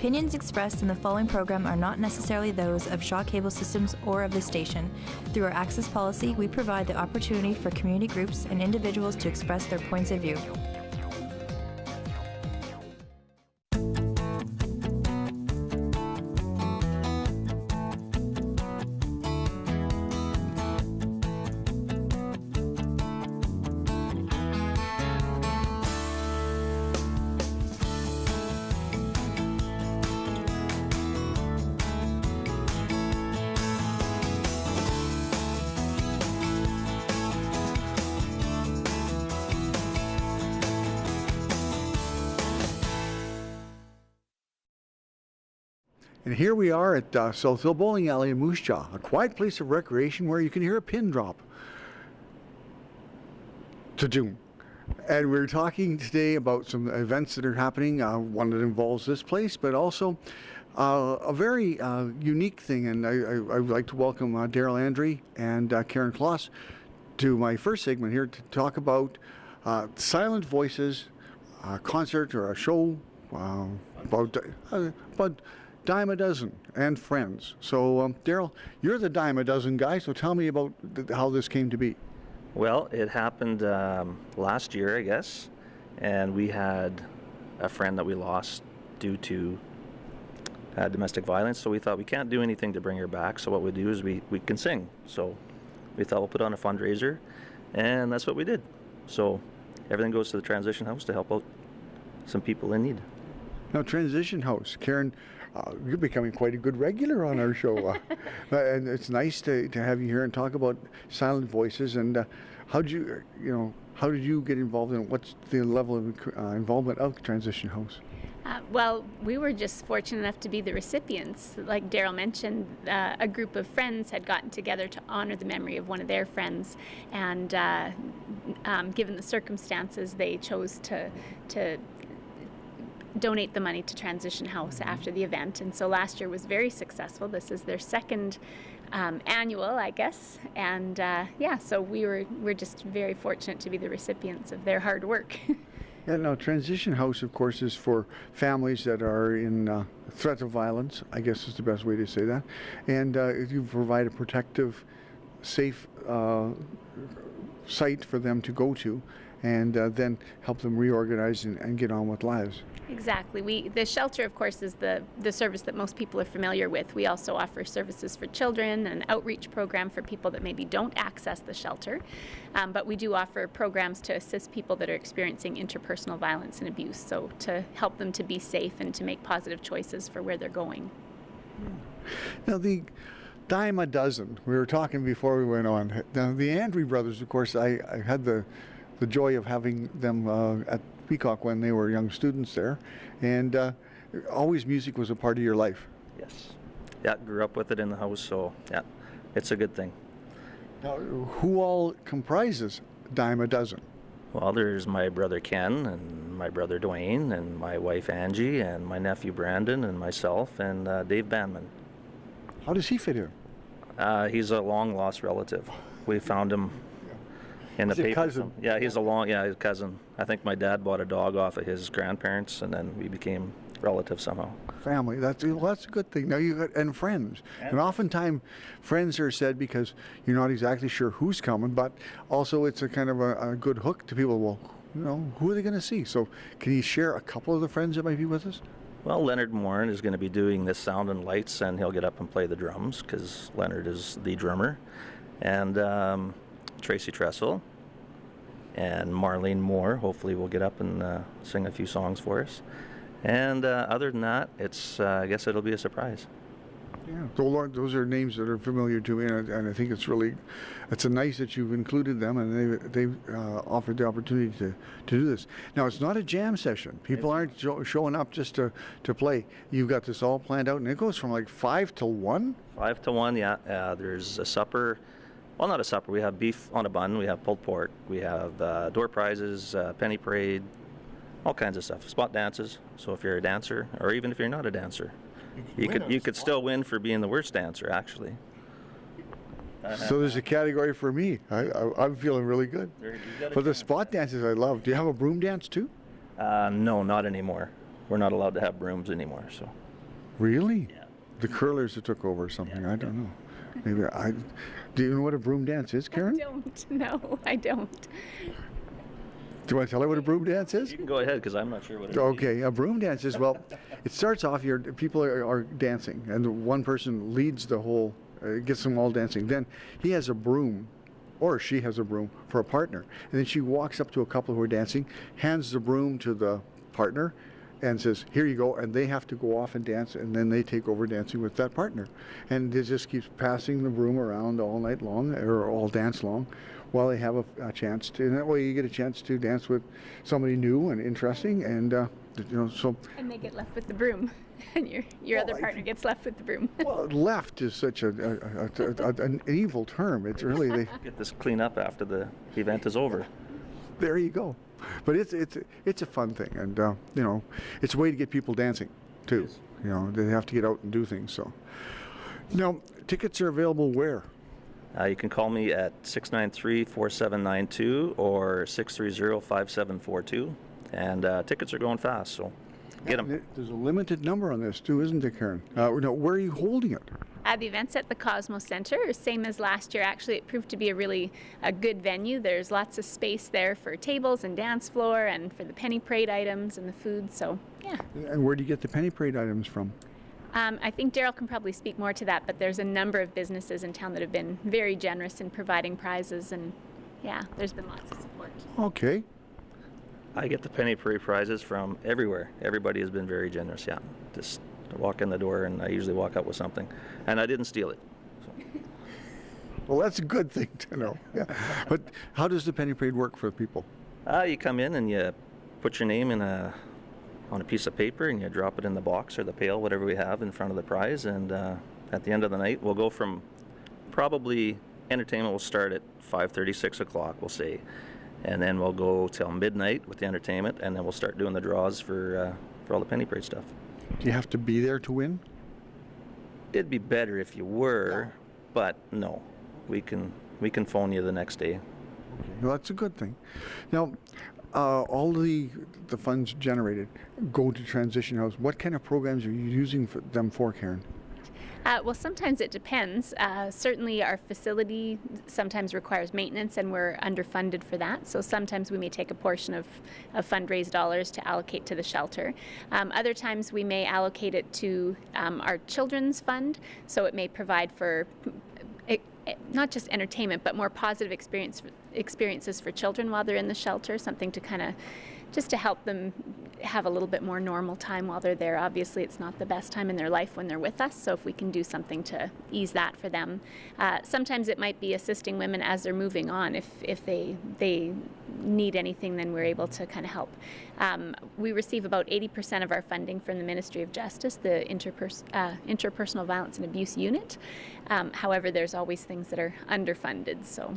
opinions expressed in the following program are not necessarily those of Shaw Cable Systems or of the station. Through our access policy, we provide the opportunity for community groups and individuals to express their points of view. And here we are at Southville Bowling Alley in Moose Jaw, a quiet place of recreation where you can hear a pin drop. Ta-doom. And we're talking today about some events that are happening, one that involves this place, but also a very unique thing. And I would like to welcome Daryl Andre and Karen Kloss to my first segment here to talk about Silent Voices, a concert or a show about Dime a Dozen and Friends. So Daryl, you're the Dime a Dozen guy, so tell me about how this came to be. Well, it happened last year, I guess, and we had a friend that we lost due to domestic violence, so we thought we can't do anything to bring her back, so what we do is we can sing. So we thought we'll put on a fundraiser, and that's what we did. So everything goes to the Transition House to help out some people in need. Now, Transition House, Karen, you're becoming quite a good regular on our show, and it's nice to have you here and talk about Silent Voices. And how did you get involved in it? What's the level of involvement of Transition House? Well, we were just fortunate enough to be the recipients. Like Daryl mentioned, a group of friends had gotten together to honor the memory of one of their friends, and given the circumstances, they chose to donate the money to Transition House after the event. And so last year was very successful. This is their second annual, I guess. And yeah, so we're just very fortunate to be the recipients of their hard work. Yeah, now Transition House, of course, is for families that are in threat of violence, I guess is the best way to say that. And you provide a protective, safe site for them to go to, and then help them reorganize and get on with lives. Exactly. The shelter, of course, is the service that most people are familiar with. We also offer services for children, an outreach program for people that maybe don't access the shelter. But we do offer programs to assist people that are experiencing interpersonal violence and abuse, so to help them to be safe and to make positive choices for where they're going. Now, the Dime a Dozen, we were talking before we went on. Now, the Andre brothers, of course, I had the joy of having them at Peacock when they were young students there, and always music was a part of your life. Yes. Yeah, grew up with it in the house, so yeah, it's a good thing. Now, who all comprises Dime a Dozen? Well, there's my brother Ken, and my brother Dwayne, and my wife Angie, and my nephew Brandon, and myself, and Dave Banman. How does he fit in? He's a long-lost relative. We found him in the paper. Cousin. Yeah, he's his cousin. I think my dad bought a dog off of his grandparents, and then we became relatives somehow. Family, that's a good thing. Now and friends, and oftentimes friends are said because you're not exactly sure who's coming, but also it's a kind of a good hook to people. Well, who are they going to see? So can you share a couple of the friends that might be with us? Well, Leonard Morin is going to be doing the sound and lights, and he'll get up and play the drums because Leonard is the drummer, and Tracy Tressel and Marlene Moore hopefully will get up and sing a few songs for us. And other than that, I guess it'll be a surprise. Yeah, those are names that are familiar to me, and I think it's nice that you've included them, and they've offered the opportunity to do this. Now, it's not a jam session. People aren't showing up just to play. You've got this all planned out, and it goes from like 5 till 1? 5 to 1, yeah. There's a supper. Well, not a supper. We have beef on a bun. We have pulled pork. We have door prizes, penny parade, all kinds of stuff. Spot dances. So if you're a dancer, or even if you're not a dancer, you could still win for being the worst dancer, actually. So there's a category for me. I'm feeling really good. For the spot dances, I love. Do you have a broom dance too? No, not anymore. We're not allowed to have brooms anymore. So. Really? Yeah. The curlers that took over or something. I don't know. Maybe do you know what a broom dance is, Karen? I don't. No, I don't. Do you want to tell her what a broom dance is? You can go ahead because I'm not sure what it is. Okay, a broom dance is, well, it starts off, people are dancing, and one person leads the whole, gets them all dancing. Then he has a broom, or she has a broom for a partner. And then she walks up to a couple who are dancing, hands the broom to the partner, and says, here you go, and they have to go off and dance, and then they take over dancing with that partner. And it just keeps passing the broom around all night long, or all dance long, while they have a chance to. And that way you get a chance to dance with somebody new and interesting, and so. And they get left with the broom, and your other partner gets left with the broom. Well, left is such an evil term. It's really, Get this clean up after the event is over. there you go. But it's a fun thing, and it's a way to get people dancing too. They have to get out and do things. So now tickets are available where? You can call me at 693-4792 or 630-5742, and tickets are going fast, so get them. There's a limited number on this too, isn't there, Karen? Where are you holding it? The event's at the Cosmos Center, same as last year. Actually, it proved to be a good venue. There's lots of space there for tables and dance floor and for the penny parade items and the food, so yeah. And where do you get the penny parade items from? I think Daryl can probably speak more to that, but there's a number of businesses in town that have been very generous in providing prizes, and yeah, there's been lots of support. Okay. I get the penny parade prizes from everywhere. Everybody has been very generous, yeah. Just walk in the door and I usually walk out with something. And I didn't steal it. So. Well, that's a good thing to know. Yeah. But how does the penny parade work for people? You come in and you put your name on a piece of paper and you drop it in the box or the pail, whatever we have in front of the prize. And at the end of the night, we'll go from probably entertainment will start at 5:30, 6 o'clock, we'll say. And then we'll go till midnight with the entertainment, and then we'll start doing the draws for all the penny parade stuff. Do you have to be there to win? It'd be better if you were, but no, we can phone you the next day. Okay. Well, that's a good thing. Now, all the funds generated go to Transition House. What kind of programs are you using them for, Karen? Well, sometimes it depends. Certainly our facility sometimes requires maintenance and we're underfunded for that. So sometimes we may take a portion of fundraised dollars to allocate to the shelter. Other times we may allocate it to our children's fund. So it may provide for not just entertainment, but more positive experiences for children while they're in the shelter, something to kind of just to help them have a little bit more normal time while they're there. Obviously, it's not the best time in their life when they're with us, so if we can do something to ease that for them. Sometimes it might be assisting women as they're moving on. If they need anything, then we're able to kind of help. We receive about 80% of our funding from the Ministry of Justice, the Interpersonal Violence and Abuse Unit. However, there's always things that are underfunded, so.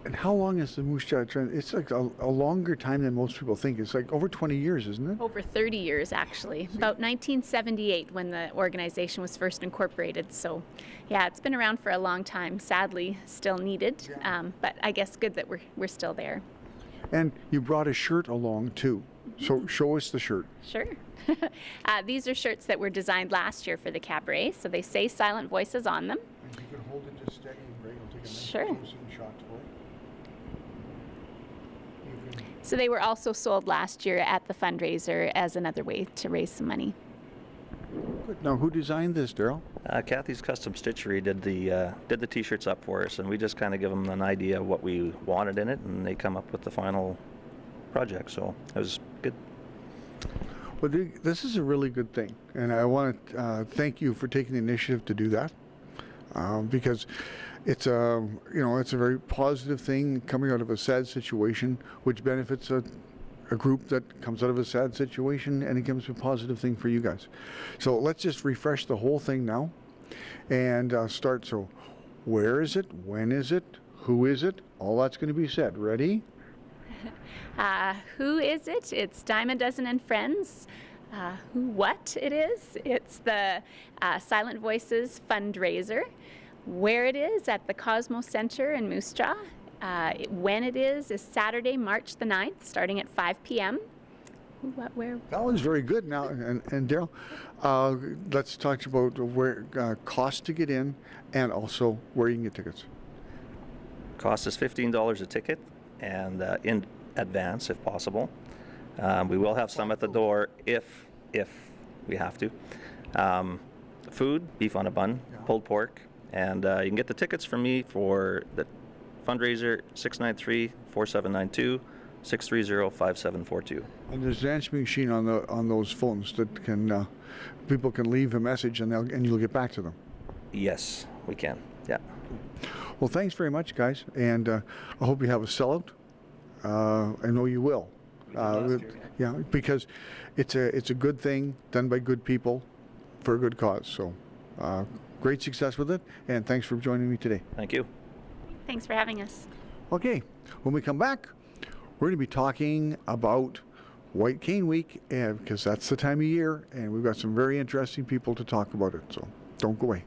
And how long is the Moose Jaw trend? It's like a longer time than most people think. It's like over 20 years, isn't it? Over 30 years, actually. About 1978 when the organization was first incorporated. So, yeah, it's been around for a long time. Sadly, still needed, but I guess good that we're still there. And you brought a shirt along too. So show us the shirt. Sure. These are shirts that were designed last year for the cabaret. So they say Silent Voices on them. And you can hold it just steady and great. I'll take a nice Sure. close-in shot for it. So they were also sold last year at the fundraiser as another way to raise some money. Good. Now, who designed this, Daryl? Kathy's Custom Stitchery did the T-shirts up for us, and we just kind of give them an idea of what we wanted in it, and they come up with the final project. So it was good. Well, this is a really good thing, and I want to thank you for taking the initiative to do that, because it's a very positive thing coming out of a sad situation, which benefits a group that comes out of a sad situation, and it becomes a positive thing for you guys. So let's just refresh the whole thing now, and start. So, where is it? When is it? Who is it? All that's going to be said. Ready? Who is it? It's Dime a Dozen and Friends. What it is? It's the Silent Voices fundraiser. Where it is at the Cosmos Center in Moose Jaw. When it is Saturday, March the 9th, starting at 5 p.m. Who, what, where? That was very good. Now, and Daryl, let's talk about where cost to get in, and also where you can get tickets. Cost is $15 a ticket, and in advance if possible. We will have some at the door if we have to. Food, beef on a bun, pulled pork, and you can get the tickets from me for the fundraiser 693-4792, 630-5742. And there's an answering machine on those phones that can people can leave a message and you'll get back to them. Yes, we can. Yeah. Well, thanks very much, guys, and I hope you have a sellout. I know you will. Yeah, because it's a good thing done by good people for a good cause. So, great success with it, and thanks for joining me today. Thank you. Thanks for having us. Okay, when we come back, we're going to be talking about White Cane Week, and because that's the time of year, and we've got some very interesting people to talk about it. So, don't go away.